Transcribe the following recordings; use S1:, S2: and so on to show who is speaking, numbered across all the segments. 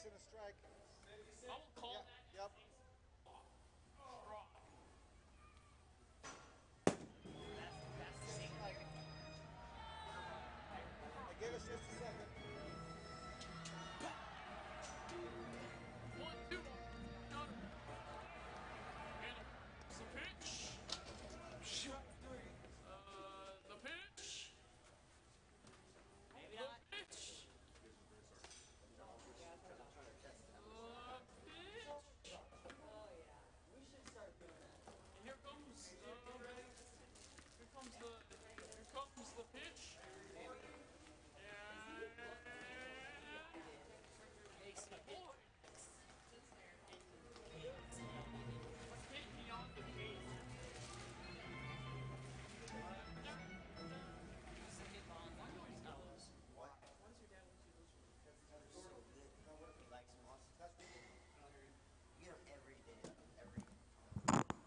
S1: and a strike.
S2: I will call that.
S1: Yep. Give us just a second.
S2: 1, 2. Got him. And the pitch. The pitch.
S3: Maybe
S2: The
S3: not.
S2: pitch. And here comes the pitch.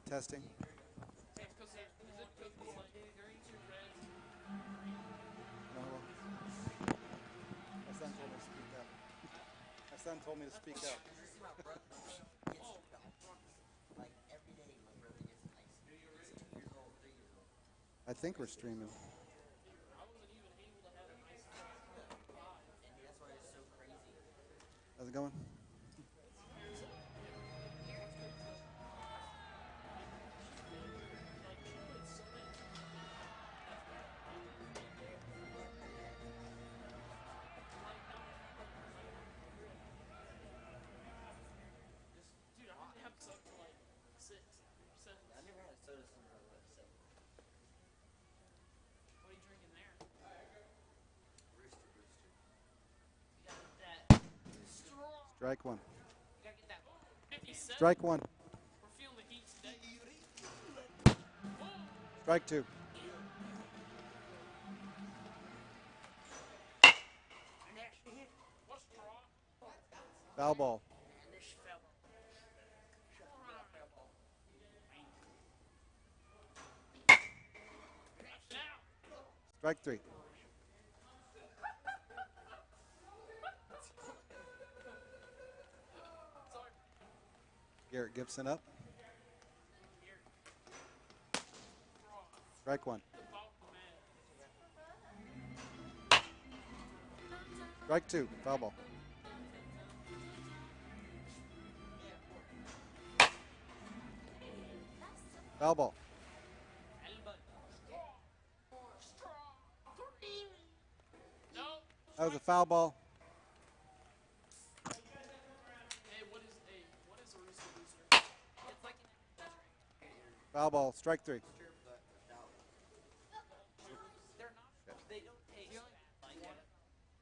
S1: Testing. No. My son told me to speak up. My son told me to speak up.
S3: Like every day, my brother gets an ice. He's 2 years old, 3 years old.
S1: I think we're streaming.
S2: I wasn't even able to have an ice.
S3: And that's why it's so crazy.
S1: How's it going?
S2: Dude, I didn't have soda for like 6, 7.
S3: I never had a soda since I was like 7.
S2: What are you drinking there?
S3: Rooster. You gotta get that straw.
S1: Strike one.
S3: You gotta get that
S2: 57.
S1: Strike one.
S2: We're feeling the heat today.
S1: Strike two.
S2: What's straw?
S1: Foul ball.
S3: And this fell.
S2: Now.
S1: Strike three.
S2: Sorry.
S1: Garrett Gibson up. Strike one. Strike two. Foul ball. Foul ball.
S2: No.
S1: That was a foul ball.
S2: Hey, what is a rooster booster?
S3: It's like
S1: Foul ball. Strike three.
S3: they're not. They don't taste like that.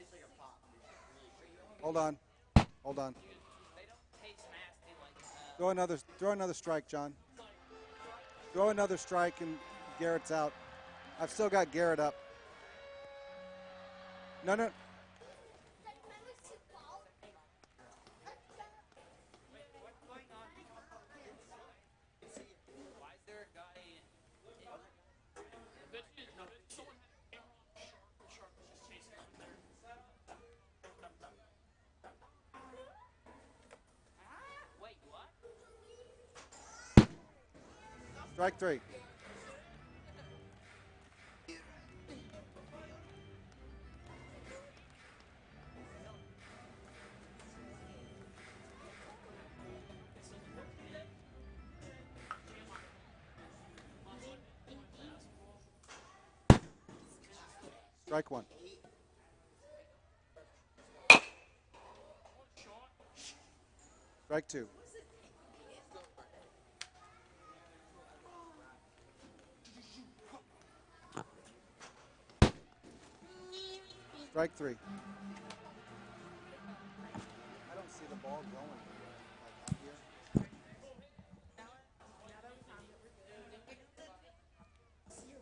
S3: It's like a pop.
S1: Hold on. Hold on.
S3: They don't taste nasty like
S1: Throw another strike, John. Throw another strike and Garrett's out. I've still got Garrett up. No.
S3: What's going on? Why is there a guy
S2: Someone had a camera on the shark. The shark was just chasing him there.
S3: Wait, what?
S1: Strike three. Strike one. Strike two. Strike three. I don't see the ball going like out here.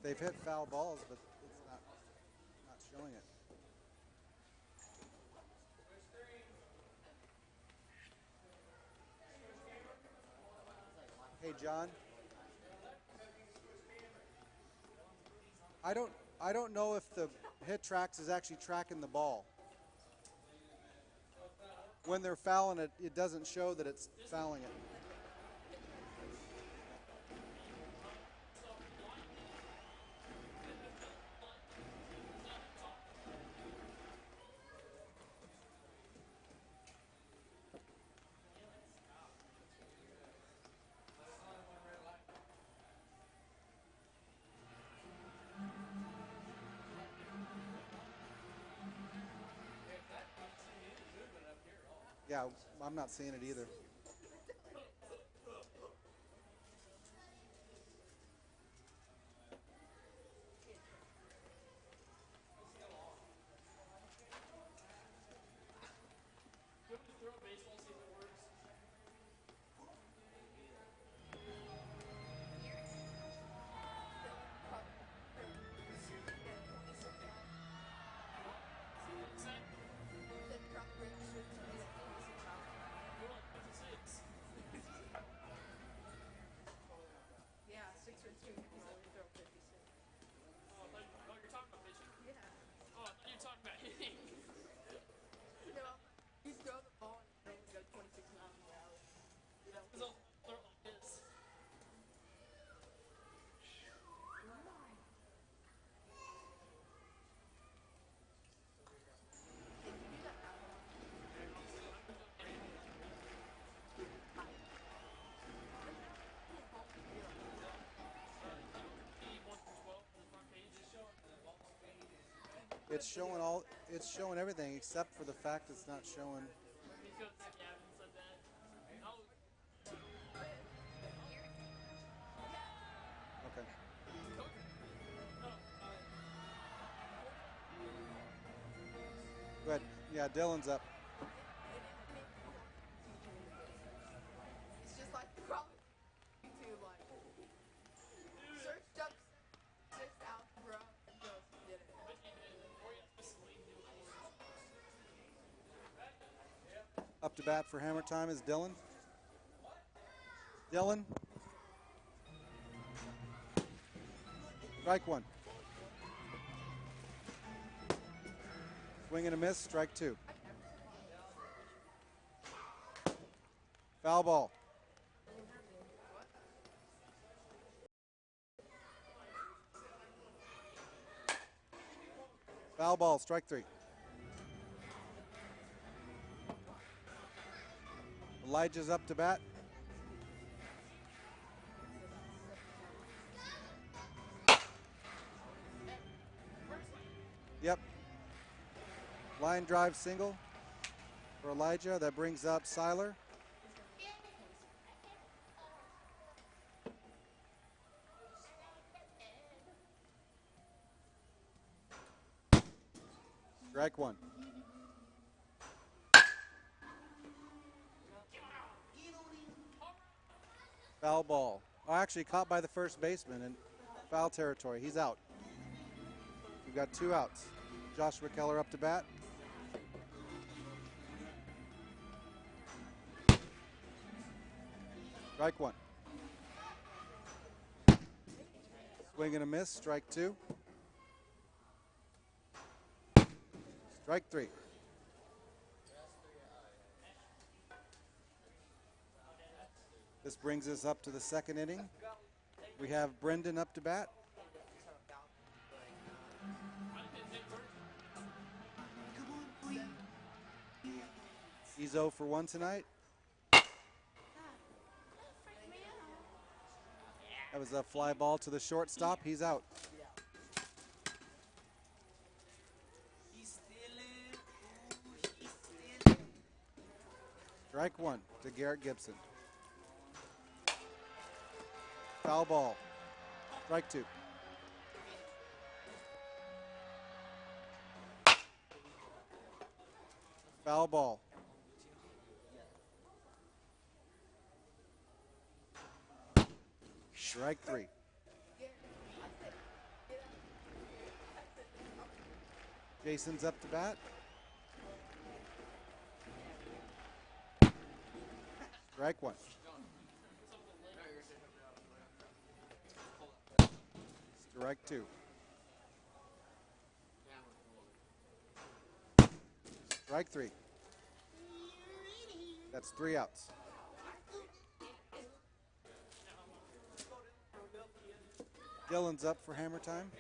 S1: They've hit foul balls, but it's not showing it. Hey, John. I don't know if the hit tracks is actually tracking the ball. when they're fouling it, it doesn't show that it's fouling it. Yeah, I'm not seeing it either.
S2: You want me to throw a baseball, see if it works?
S4: Yeah, 6 or 2. You can only throw 56.
S2: Oh, you're talking about pitching?
S4: Yeah.
S2: Oh, I thought you were talking about hitting.
S4: No, you throw the ball and it only goes 26 miles per hour. You know,
S2: Because I'll throw it like this.
S4: can you do that now?
S1: It's showing everything except for the fact it's not showing.
S2: Because Gavin said that.
S1: Okay. Go ahead. Yeah, Dylan's up.
S4: It's just like probably YouTube, like search up search algebra and just get it.
S1: Up to bat for hammer time is Dylan. Dylan. Strike one. Swing and a miss, strike two. Foul ball. Foul ball, strike three. Elijah's up to bat. Yep. Line drive single for Elijah. That brings up Seiler. Strike one. Foul ball. Oh, actually caught by the first baseman in foul territory. He's out. We've got 2 outs. Joshua Keller up to bat. Strike one. Swing and a miss. Strike two. Strike three. This brings us up to the second inning. We have Brendan up to bat. He's 0 for 1 tonight. That was a fly ball to the shortstop. He's out. Strike one to Garrett Gibson. Foul ball. Strike two. Foul ball. Strike three. Jason's up to bat. Strike one. Strike two. Strike three. That's 3 outs. Dylan's up for hammer time.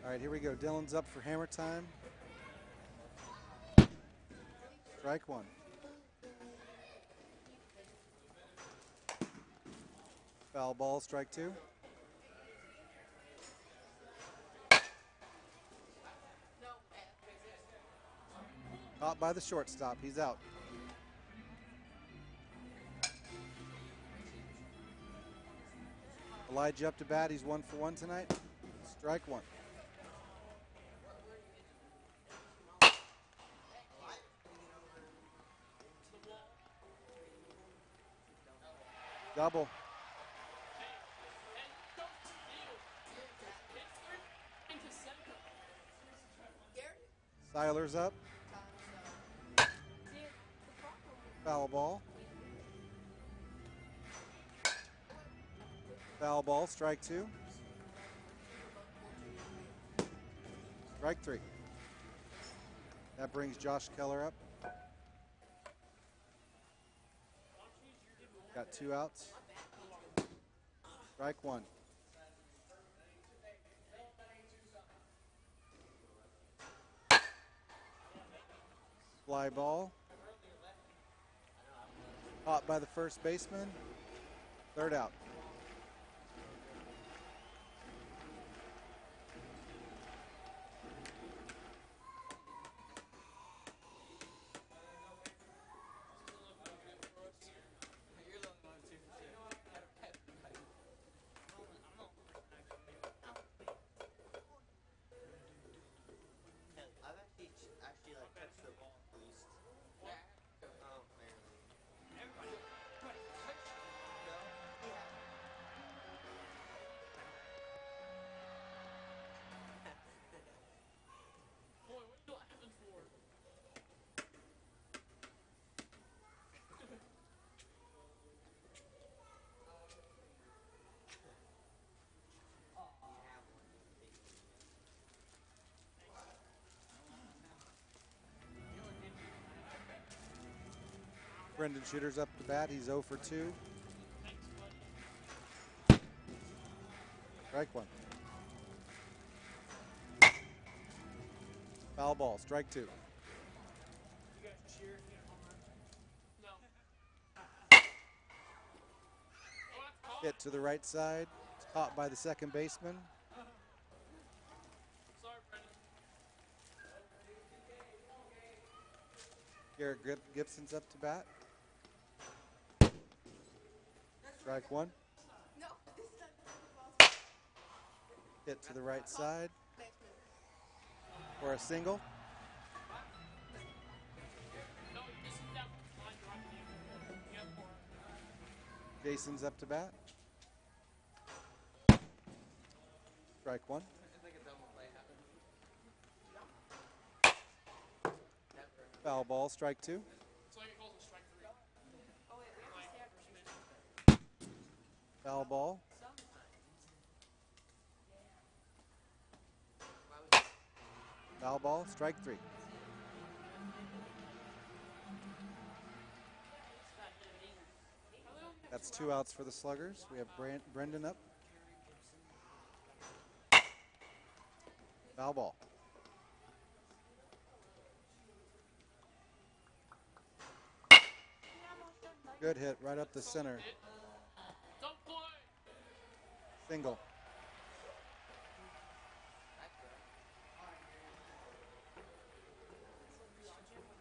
S1: All right, here we go. Dylan's up for hammer time. Strike 1. Foul ball, strike 2. Caught by the shortstop. He's out. Elijah up to bat. He's 1 for 1 tonight. Strike 1. Double. Seiler's up. Foul ball. Foul ball, strike 2. Strike 3. That brings Josh Keller up. Got 2 outs. Strike 1. Fly ball. Caught by the first baseman. 3rd out.
S3: I've actually like touched the ball at least. Oh, barely.
S2: Boy, what are you laughing for?
S1: Brendan Shooter's up to bat. He's 0 for 2. Strike 1. Foul ball, strike 2. Hit to the right side. It's caught by the second baseman.
S2: Sorry, Brendan.
S1: Garrett Gibson's up to bat. Strike 1.
S4: No, this is not.
S1: Hit to the right side for a single.
S2: No, you just that line driving you. Yeah, for
S1: Jason's up to bat. Strike 1.
S3: It's like a double play happened.
S1: Foul ball, strike 2.
S2: It's like it calls a strike 3.
S4: Oh wait, we have to stay after space.
S1: Foul ball. Foul ball, strike 3. That's 2 outs for the Sluggers. We have Brendan up. Foul ball. Good hit right up the center.
S2: Don't play.
S1: Single.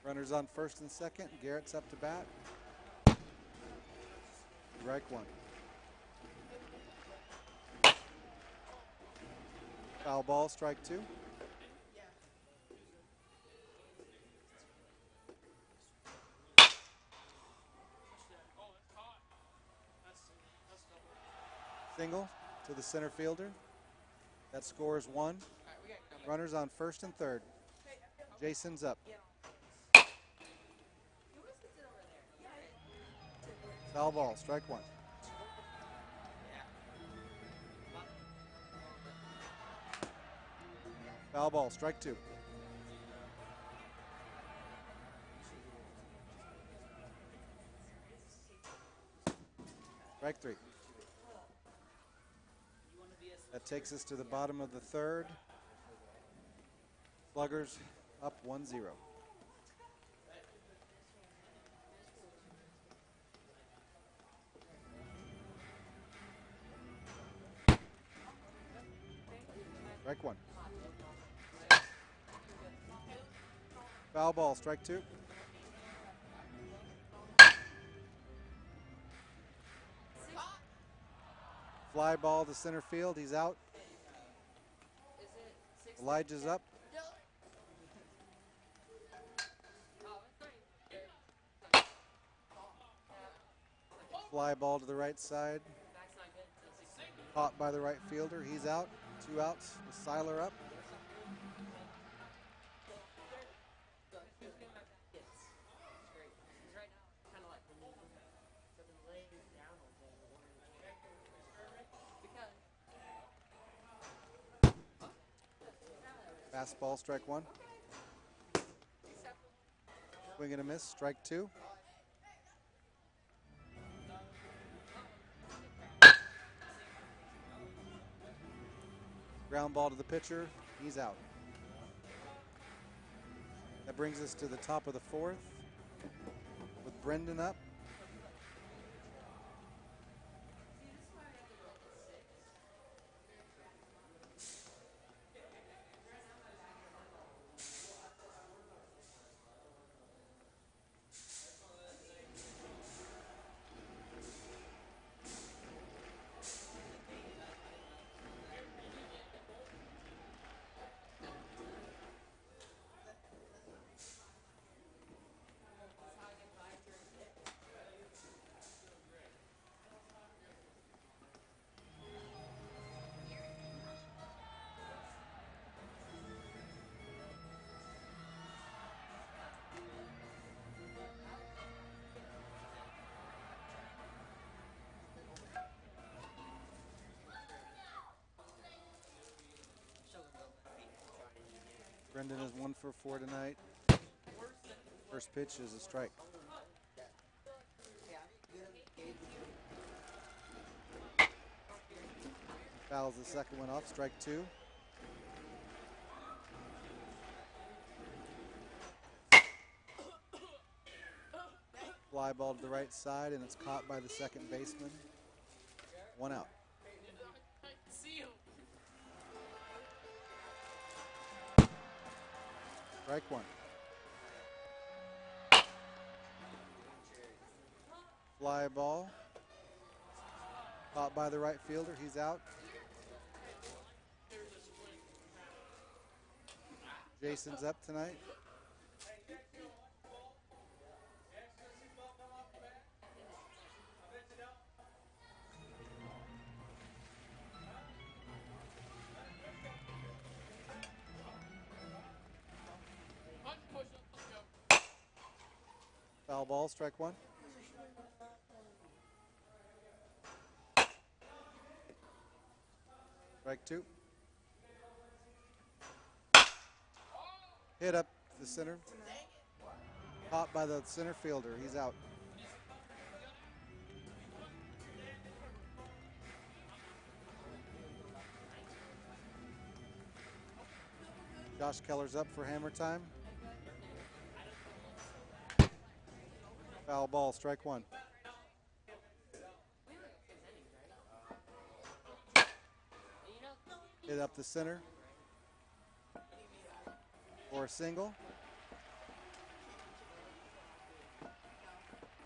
S1: Runners on first and second. Garrett's up to bat. Strike one. Foul ball, strike two.
S2: Oh, it's caught. That's double.
S1: Single to the center fielder. That scores one. Runners on first and third. Jason's up. Foul ball, strike one. Foul ball, strike two. Strike three. That takes us to the bottom of the third. Sluggers up 1-0. Strike one. Foul ball, strike two. Fly ball to center field. He's out. Elijah's up. Fly ball to the right side. Caught by the right fielder. He's out. 2 outs with Seiler up. Fastball, strike one. Swing and a miss, strike two. Ground ball to the pitcher. He's out. That brings us to the top of the fourth with Brendan up. Brendan is 1 for 4 tonight. First pitch is a strike. Fouls the second one off, strike two. Fly ball to the right side, and it's caught by the second baseman. 1 out.
S2: I can see him.
S1: Strike one. Fly ball. Caught by the right fielder. He's out. Jason's up tonight.
S2: Punch, push up, let's go.
S1: Foul ball, strike one. Strike two. Hit up the center. Caught by the center fielder. He's out. Josh Keller's up for hammer time. Foul ball, strike one. Hit up the center for a single.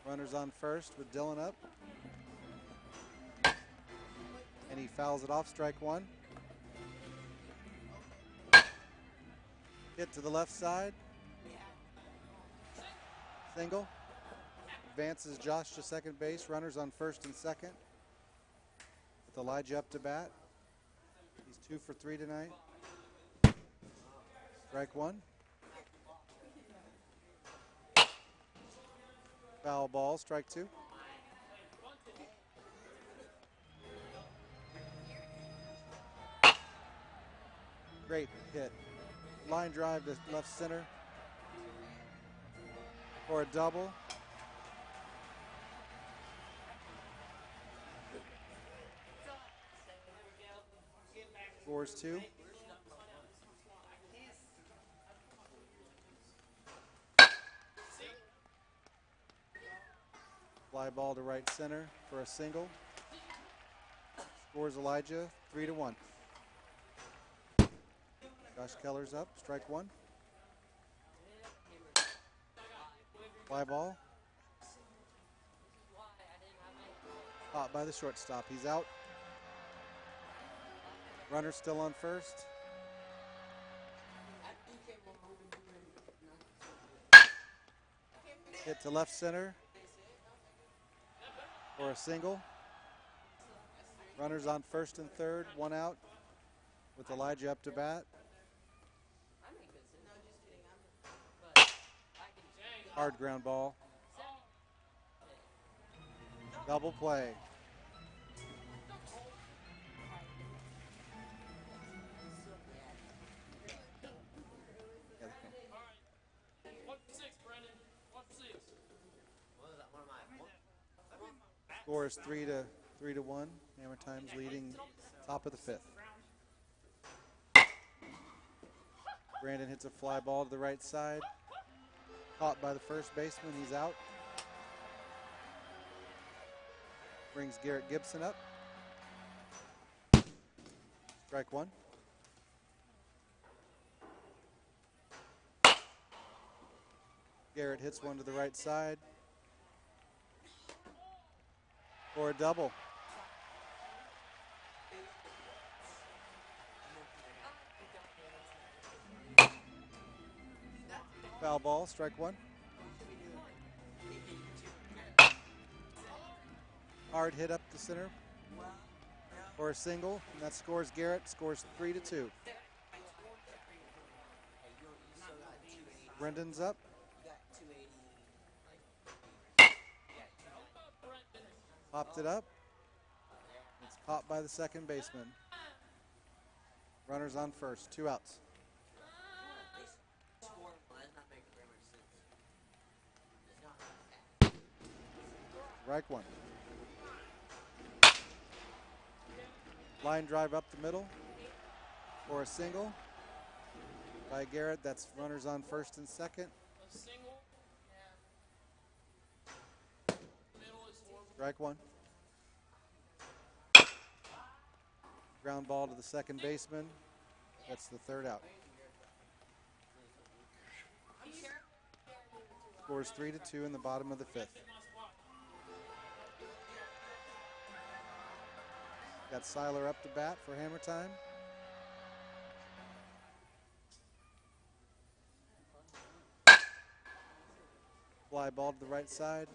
S1: Runners on first with Dylan up. And he fouls it off, strike one. Hit to the left side. Single. Advances Josh to second base. Runners on first and second. With Elijah up to bat. He's 2 for 3 tonight. Strike one. Foul ball, strike two. Great hit. Line drive to left center for a double. Scores two. Fly ball to right center for a single. Scores Elijah 3-1. Josh Keller's up, strike one. Fly ball. Caught by the shortstop. He's out. Runner still on first. Hit to left center for a single. Runners on first and third, one out with Elijah up to bat. Hard ground ball. Double play. Score is 3-1. Hammer Time's leading top of the fifth. Brandon hits a fly ball to the right side. Caught by the first baseman. He's out. Brings Garrett Gibson up. Strike one. Garrett hits one to the right side for a double. Foul ball, strike one. Hard hit up the center for a single, and that scores Garrett, scores 3-2. Brendan's up. Popped it up. It's caught by the second baseman. Runners on first, 2 outs. Strike one. Line drive up the middle for a single by Garrett. That's runners on first and second. Strike one. Ground ball to the second baseman. That's the third out. Scores 3-2 in the bottom of the fifth. Got Seiler up to bat for Hammer Time. Fly ball to the right side.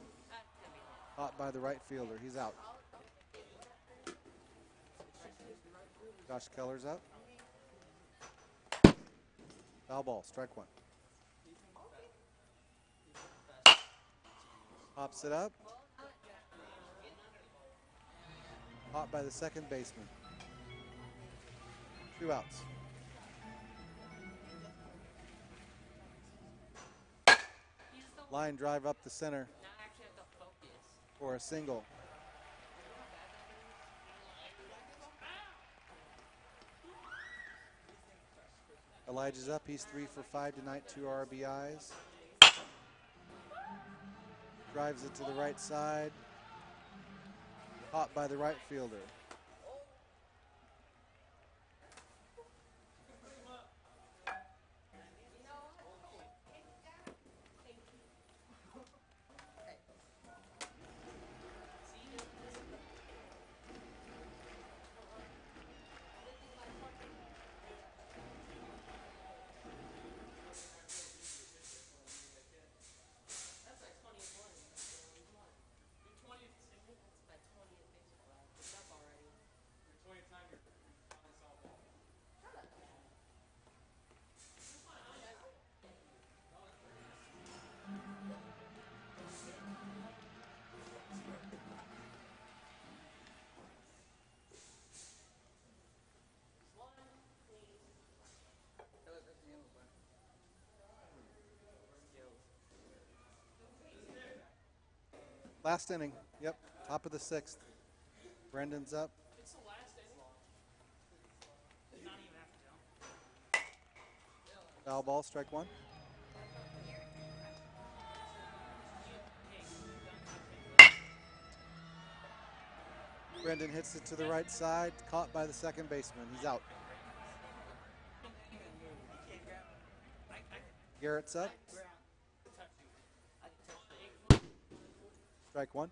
S1: Caught by the right fielder. He's out. Josh Keller's up. Foul ball, strike one. Pops it up. Caught by the second baseman. 2 outs. Line drive up the center for a single. Elijah's up. He's 3 for 5 tonight, 2 RBIs. Drives it to the right side. Caught by the right fielder. Last inning. Yep. Top of the 6th. Brendan's up.
S2: It's the last inning. Not even half a down.
S1: Foul ball, strike one. Brendan hits it to the right side, caught by the second baseman. He's out. Garrett's up. Strike one.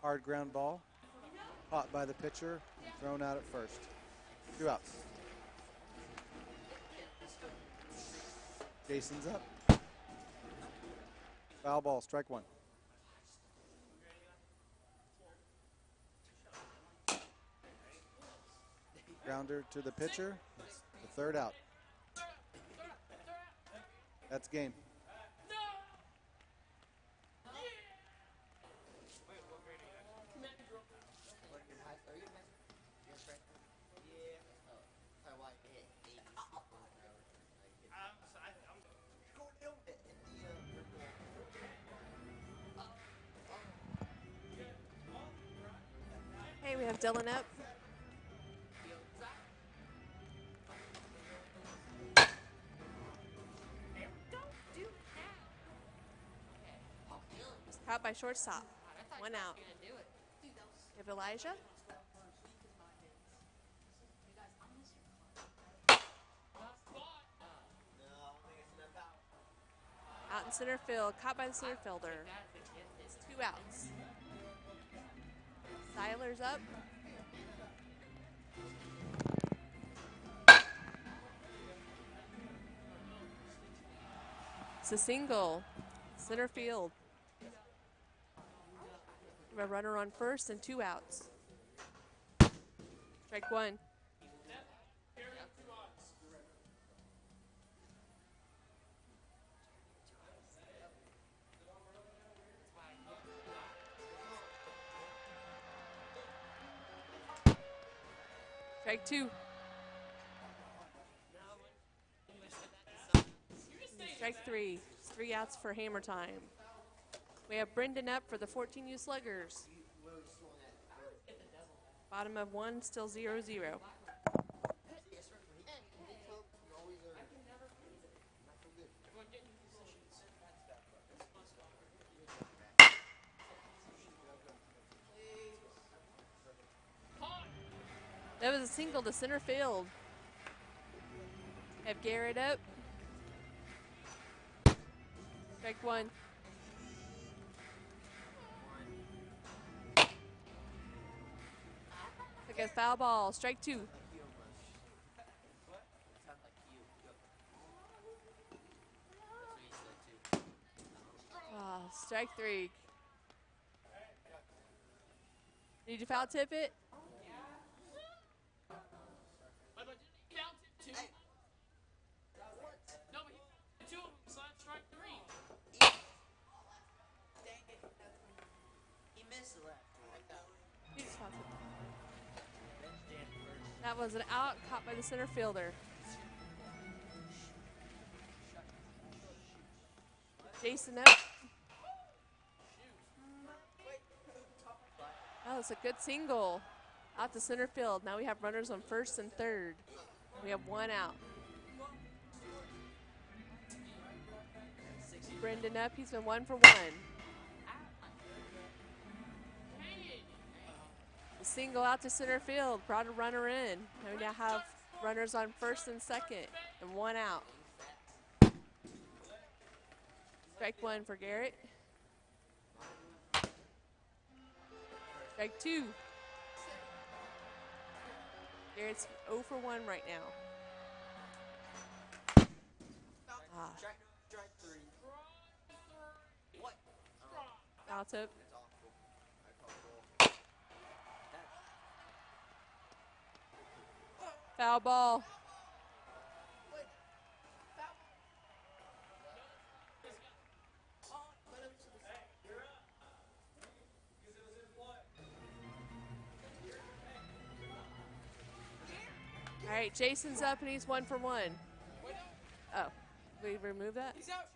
S1: Hard ground ball. Caught by the pitcher, thrown out at first. 2 outs. Jason's up. Foul ball, strike one. Grounder to the pitcher. The 3rd out. That's game.
S5: Hey, we have Dylan up. Caught by shortstop. 1 out. We have Elijah. Out in center field. Caught by the center fielder. It's 2 outs. Seiler's up. It's a single. Center field. We have a runner on first and 2 outs. Strike one. Strike two. Strike three. It's 3 outs for hammer time. We have Brendan up for the 14U Sluggers. Bottom of 1, still 0-0. That was a single to center field. Have Garrett up. Strike one. Like a foul ball. Strike two. Strike three. Did you foul tip it? That was an out caught by the center fielder. Jason up. Oh, it's a good single. Out to center field. Now we have runners on first and third. We have 1 out. Brendan up. He's been 1 for 1. A single out to center field. Brought a runner in. And we now have runners on first and second. And 1 out. Strike one for Garrett. Strike two. Garrett's 0 for 1 right now.
S3: Strike three. What?
S5: Foul tip. Foul ball. All right, Jason's up and he's 1 for 1. Oh, we remove that?
S2: He's out.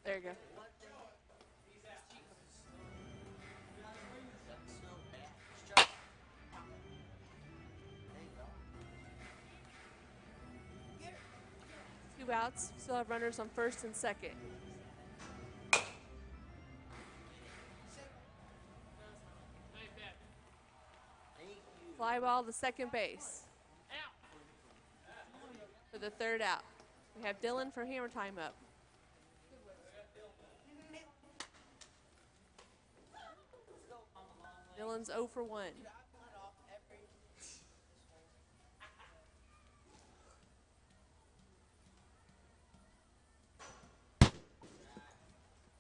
S5: There you go.
S3: That's so bad. Struck. There you go.
S5: 2 outs. Still have runners on first and second.
S2: Nice bat.
S3: Thank you.
S5: Fly ball to second base
S2: Out.
S5: for the 3rd out. We have Dylan for hammer time up. Dylan's 0 for 1.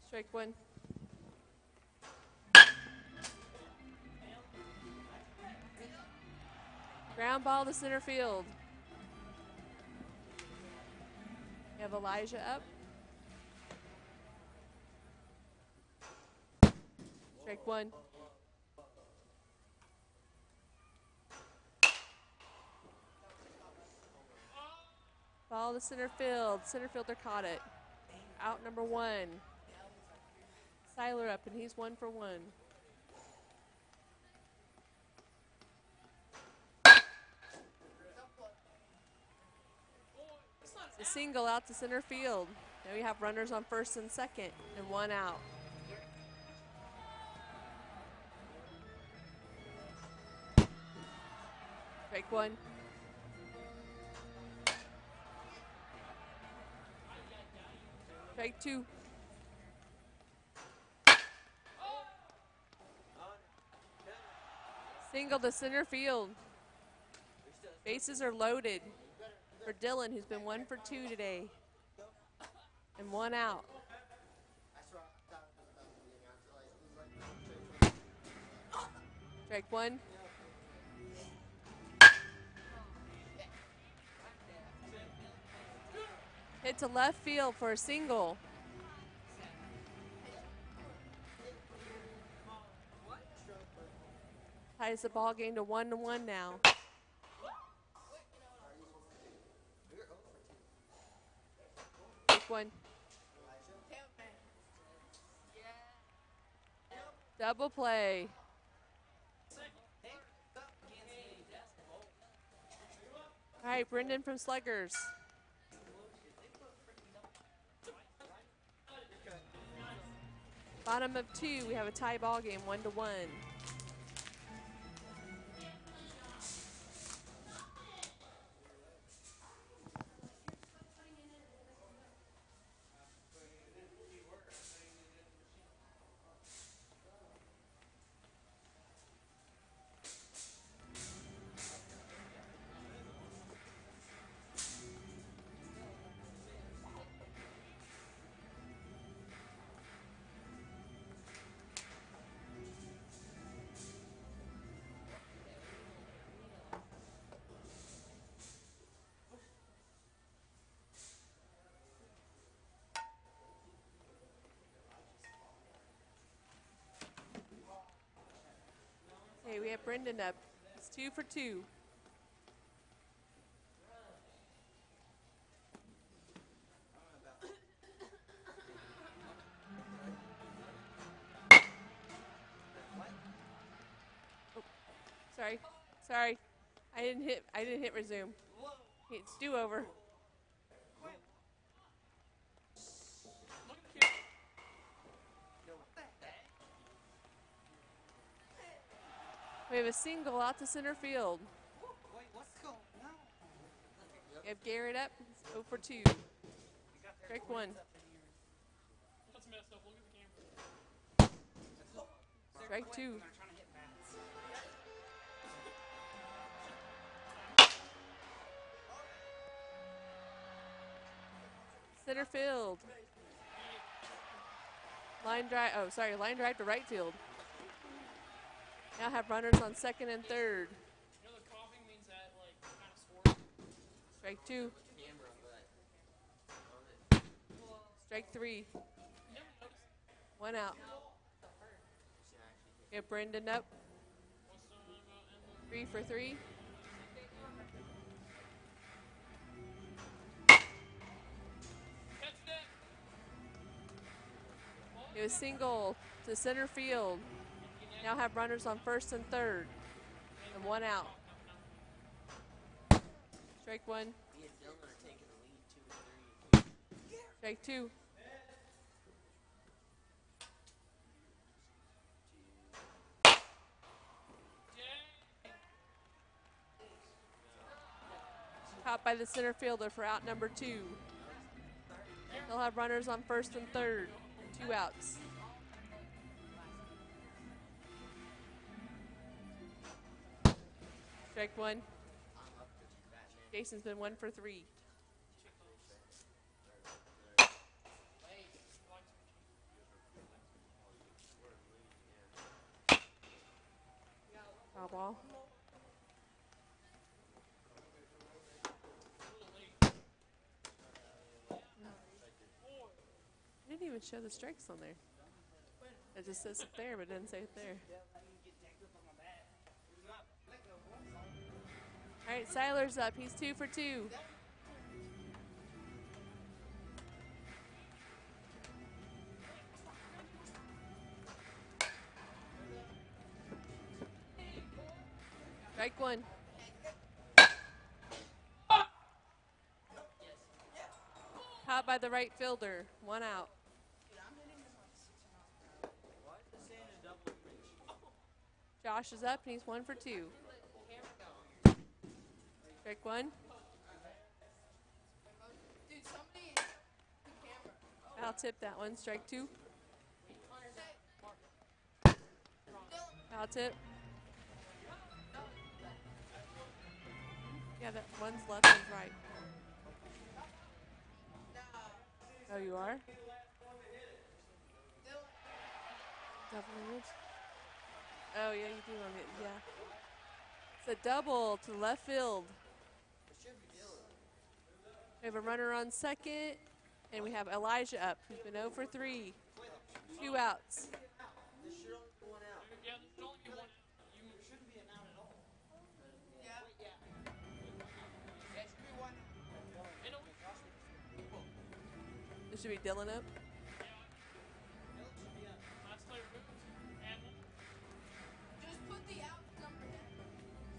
S5: Strike 1. Ground ball to center field. We have Elijah up. Strike 1. Ball to center field. Center fielder caught it. Out number 1. Seiler up, and he's 1 for 1. It's a single out to center field. Now we have runners on first and second, and 1 out. Strike 1. Strike 2. Single to center field. Bases are loaded for Dylan, who's been 1 for 2 today. And 1 out.
S3: That's what I thought it was about the beginning. I realized it was like
S5: Strike 1. Hit to left field for a single. Ties the ball game to 1-1 now. Strike 1. Double play. All right, Brendan from Sluggers. Bottom of 2, we have a tie ball game, 1-1. Okay, we have Brendan up. It's 2 for 2. Oh, sorry. I didn't hit resume. It's do over.
S2: Look at the camera.
S5: We have a single out to center field.
S3: wait, what's going on?
S5: We have Garrett up. It's 0 for 2. Strike 1.
S2: That's messed up. Look at the camera.
S5: Strike 2. Center field. Line drive to right field. Now have runners on second and third.
S2: You know the coughing means that like kind of sore.
S5: Strike 2.
S3: Camera, but
S5: Strike 3.
S2: You never noticed
S5: 1 out. We have Brendan up.
S2: what's the
S5: 3 for 3.
S2: catch that.
S5: It was single to center field. Now have runners on first and third. And one out. Strike one.
S3: Me and Dylan are taking the lead 2-3.
S5: Strike two. Caught by the center fielder for out number 2. They'll have runners on first and third. 2 outs. Strike one. Jason's been 1 for 3. Foul ball. It didn't even show the strikes on there. It just says it there, but it didn't say it there. All right, Seiler's up. He's 2 for 2. Strike one. Caught by the right fielder. 1 out. Josh is up and he's 1 for 2. Strike one.
S4: Dude, somebody the camera.
S5: I'll tip that one. Strike two. I'll tip. Yeah, that one's left, one's right. Oh, you are? Double. Oh, yeah, you do want it. Yeah. It's a double to left field. We have a runner on second, and we have Elijah up. He's been 0 for 3. 2 outs. This should be Dylan up.
S4: Just put the out number in.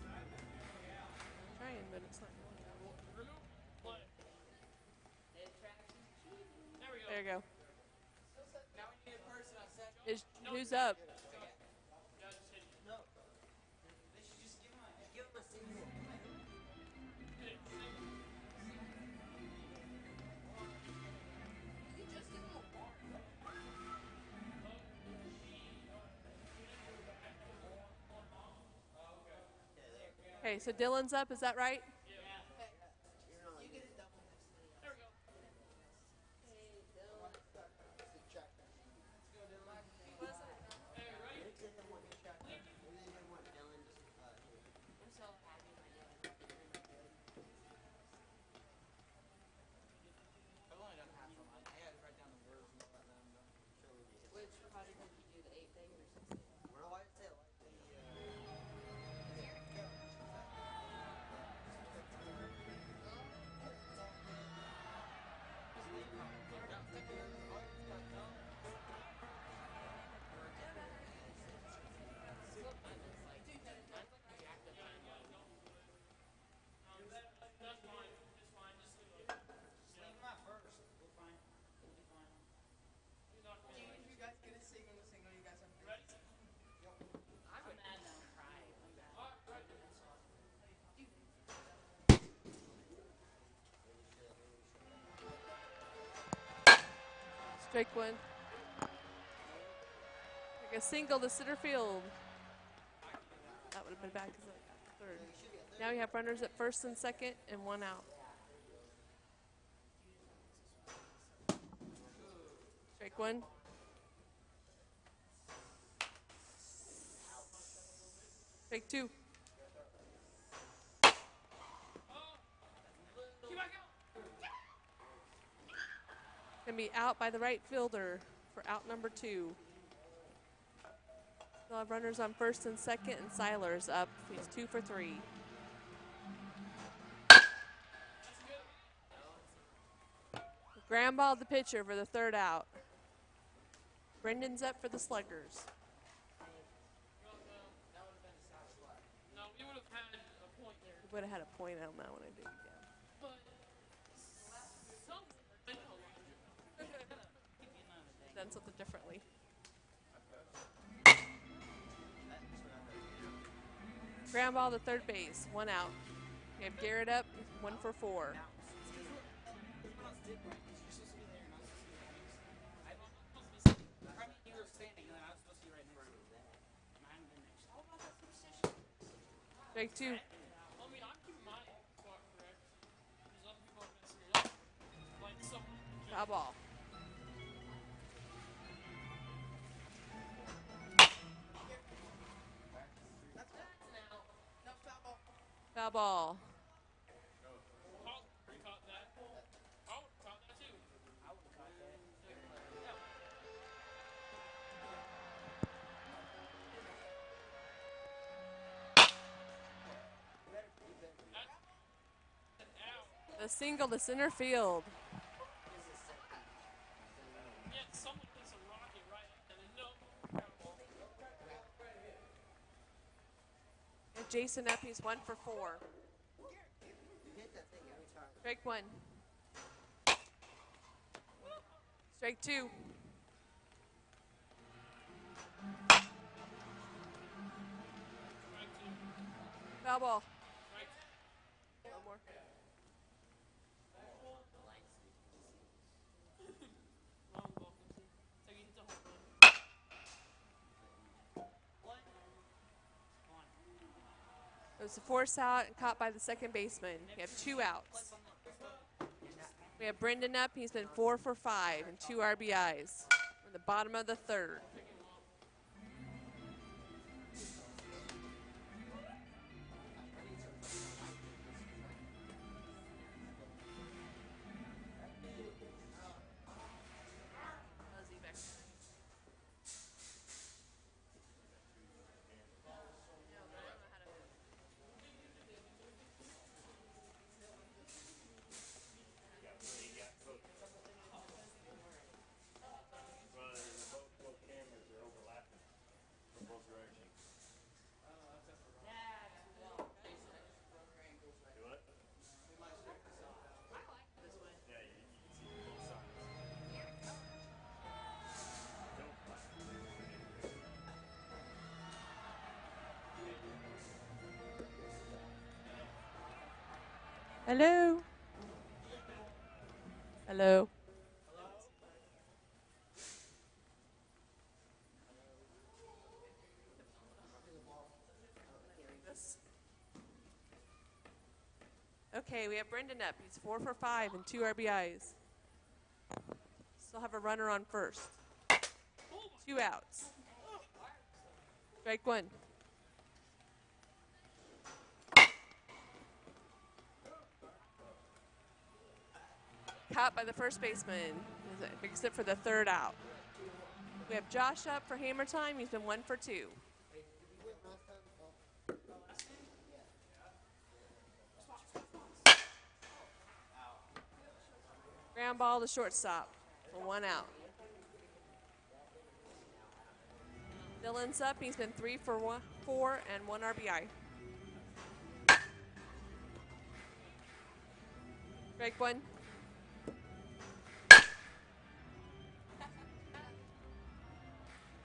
S5: I'm trying, but it's not going. There you go. Who's up? Okay, so Dylan's up, is that right? Strike one. Like a single to center field. That would have been back as a third. Now we have runners at first and second and 1 out. Strike one. Strike two. Gonna be out by the right fielder for out number 2. They'll have runners on first and second, and Seiler's up. He's 2 for 3. Ground ball the pitcher for the 3rd out. Brendan's up for the Sluggers.
S2: No, we would have had a point there.
S5: We would have had a point on that one, I think. Yeah.
S2: But some
S5: Done something differently. Ground ball to third base, 1 out. We have Garrett up, 1 for 4. Strike 2.
S2: I mean, I'm keeping my spot correct. These other people are messing it up. Like some.
S5: Foul ball.
S4: No foul ball.
S5: Foul ball.
S2: Caught that. I would have caught that too.
S5: The single to center field.
S2: Yeah, someone hits a rocket right at that. No.
S5: And Jason up, he's 1 for 4.
S3: You hit that thing every time.
S5: Strike 1. Strike 2. Foul ball. One more.
S2: Long ball comes in. So he hits a home run.
S5: It was a force out and caught by the second baseman. We have 2 outs. We have Brendan up. He's been 4 for 5 and 2 RBIs. We're in the bottom of the third. Hello. Hello. Okay, we have Brendan up. He's 4 for 5 and 2 RBIs. Still have a runner on first. 2 outs. Strike 1. Caught by the first baseman. Makes it for the 3rd out. We have Josh up for hammer time. He's been 1 for 2. Ground ball to shortstop for 1 out. Dylan's up. He's been 3 for 4 and 1 RBI. Strike 1.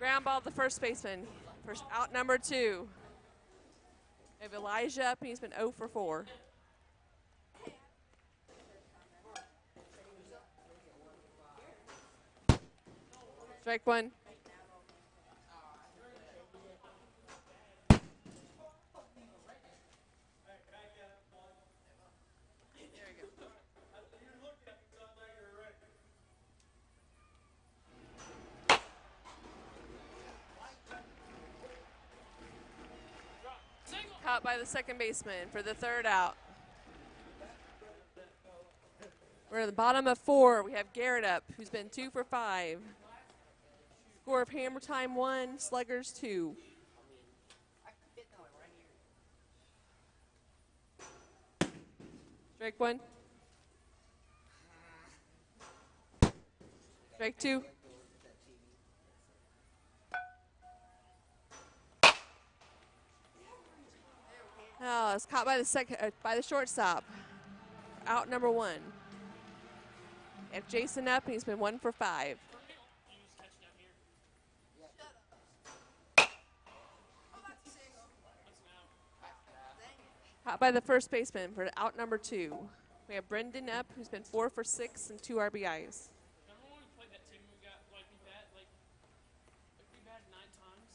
S5: Ground ball to first baseman. First out number 2. We have Elijah up. He's been 0 for 4. Strike 1. Caught by the second baseman for the 3rd out. We're at the bottom of 4. We have Garrett up, who's been 2 for 5. Score of hammer time 1, Sluggers 2. Strike 1. Strike 2. Oh, it's caught by the shortstop. Out number 1. If Jason up, he's been 1 for 5.
S2: Use touchdown here.
S4: Oh, that's a single.
S2: That's an out.
S4: Dang it.
S5: Caught by the first baseman for out number 2. We have Brendan up, who's been 4 for 6 and 2 RBIs.
S2: Remember when we played that team? We got we batted 9 times.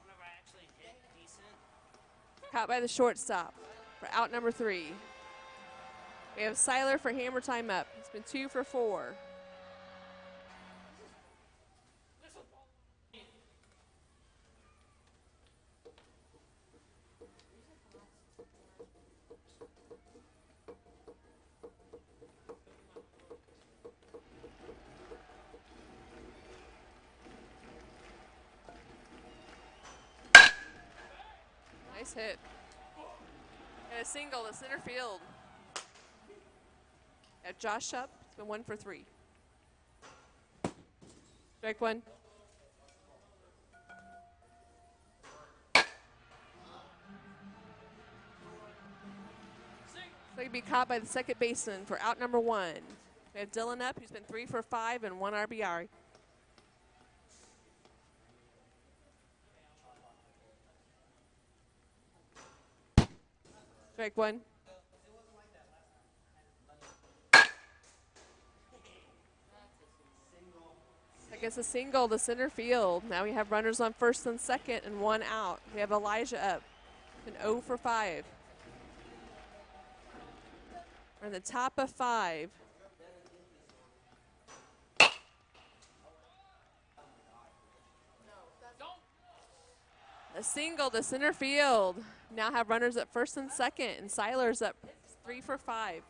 S2: Whenever I actually hit decent.
S5: Caught by the shortstop for out number 3. We have Seiler for hammer time up. He's been 2 for 4.
S2: This was ball.
S5: Nice hit. And a single to center field. At Josh up, it's been 1 for 3. Strike 1. So he'd be caught by the second baseman for out number 1. We have Dylan up, who's been 3 for 5 and 1 RBI. Strike 1. I guess a single to center field. Now we have runners on first and second and 1 out. We have Elijah up, an 0 for 5. We're in the top of 5. A single to center field. Now have runners at first and second, and Seiler's up 3 for 5.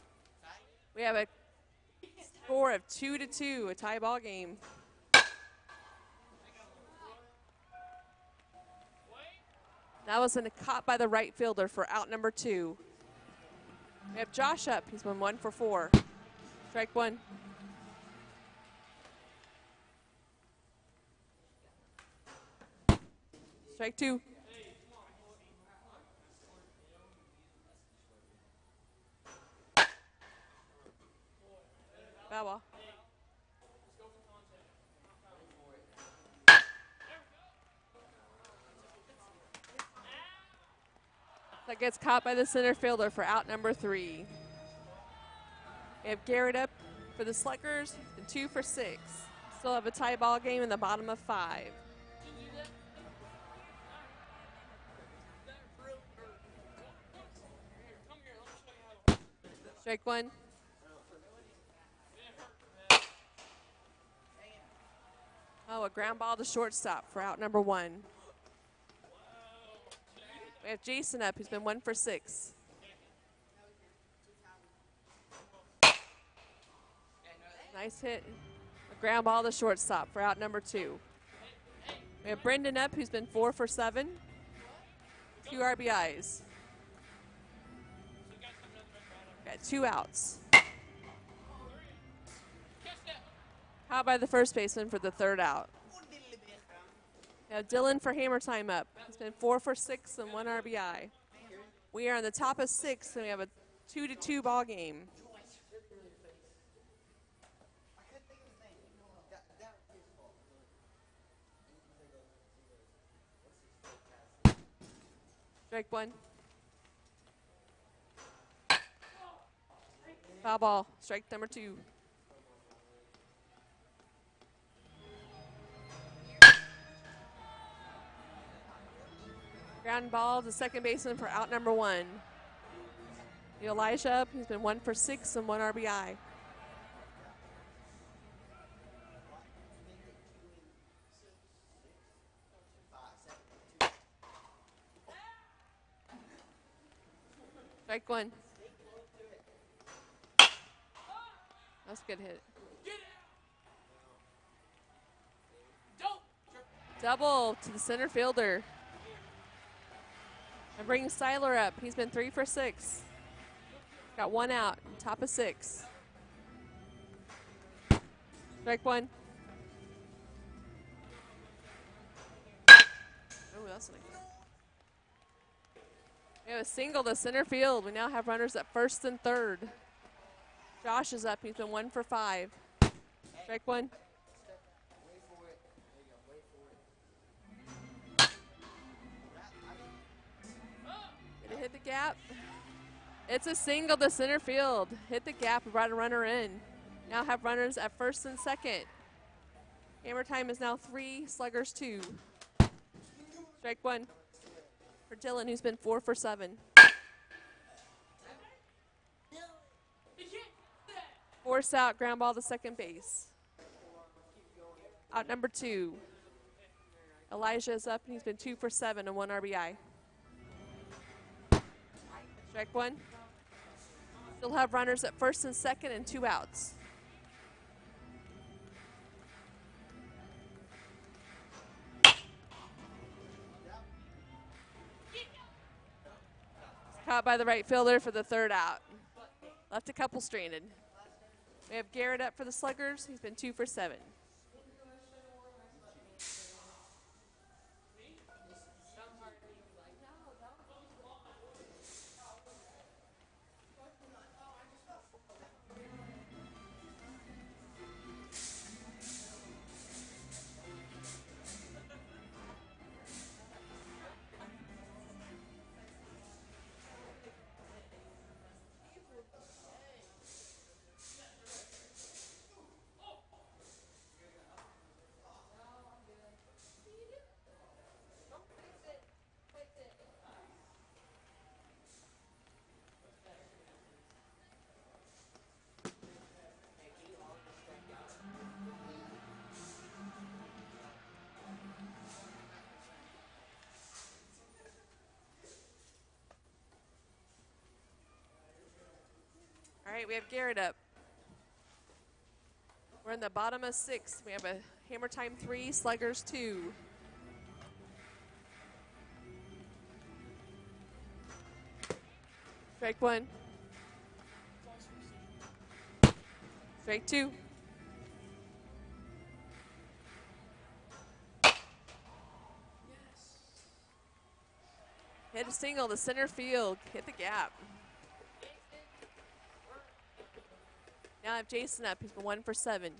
S5: We have a score of 2-2, a tie ball game. That was caught by the right fielder for out number 2. We have Josh up. He's been 1 for 4. Strike 1. Strike 2. Foul ball. That gets caught by the center fielder for out number 3. We have Garrett up for the Sluggers, and 2 for 6. Still have a tie ball game in the bottom of 5. Strike 1. Oh, a ground ball to shortstop for out number 1. We have Jason up, who's been 1 for 6. Nice hit. A ground ball to shortstop for out number 2. We have Brendan up, who's been 4 for 7. 2 RBIs. Got 2 outs. Caught by the first baseman for the 3rd out. Now Dylan for hammer time up. He's been 4 for 6 and 1 RBI. We are on the top of 6, and we have a 2-2 ball game. Strike 1. Foul ball. Strike number 2. Ground ball to second baseman for out number 1. Elijah up. He's been 1 for 6 and 1 RBI. Strike 1. That's a good hit. Double to the center fielder. And bring Seiler up. He's been 3 for 6. Got 1 out, top of 6. Strike 1. Oh, that's nice. We have a single to center field. We now have runners at first and third. Josh is up. He's been 1 for 5. Strike one.
S3: Wait for it. There you go. Wait for it.
S5: Did it hit the gap? It's a single to center field. Hit the gap and brought a runner in. Now have runners at first and second. Hammer time is now 3, Sluggers 2. Strike one for Dylan, who's been 4 for 7. Force out, ground ball to second base. Out number 2. Elijah is up, and he's been 2 for 7 and 1 RBI. Strike one. Still have runners at first and second and 2 outs. Caught by the right fielder for the 3rd out. Left a couple stranded. We have Garrett up for the Sluggers. He's been 2 for 7. All right, we have Garrett up. We're in the bottom of 6. We have a hammer time 3, Sluggers 2. Strike one. Strike two. Hit a single to center field. Hit the gap. Now I have Jason up. He's been 1 for 7.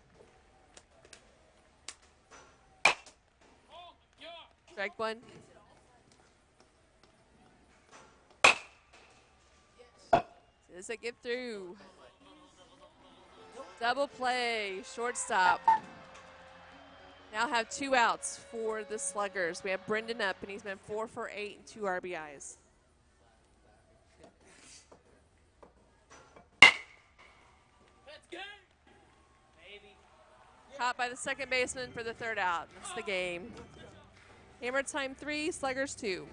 S5: Strike one. Does it get through? Double play, shortstop. Now have 2 outs for the Sluggers. We have Brendan up, and he's been 4 for 8 and 2 RBIs. Caught by the second baseman for the 3rd out. That's the game. Hammer time 3, Sluggers 2.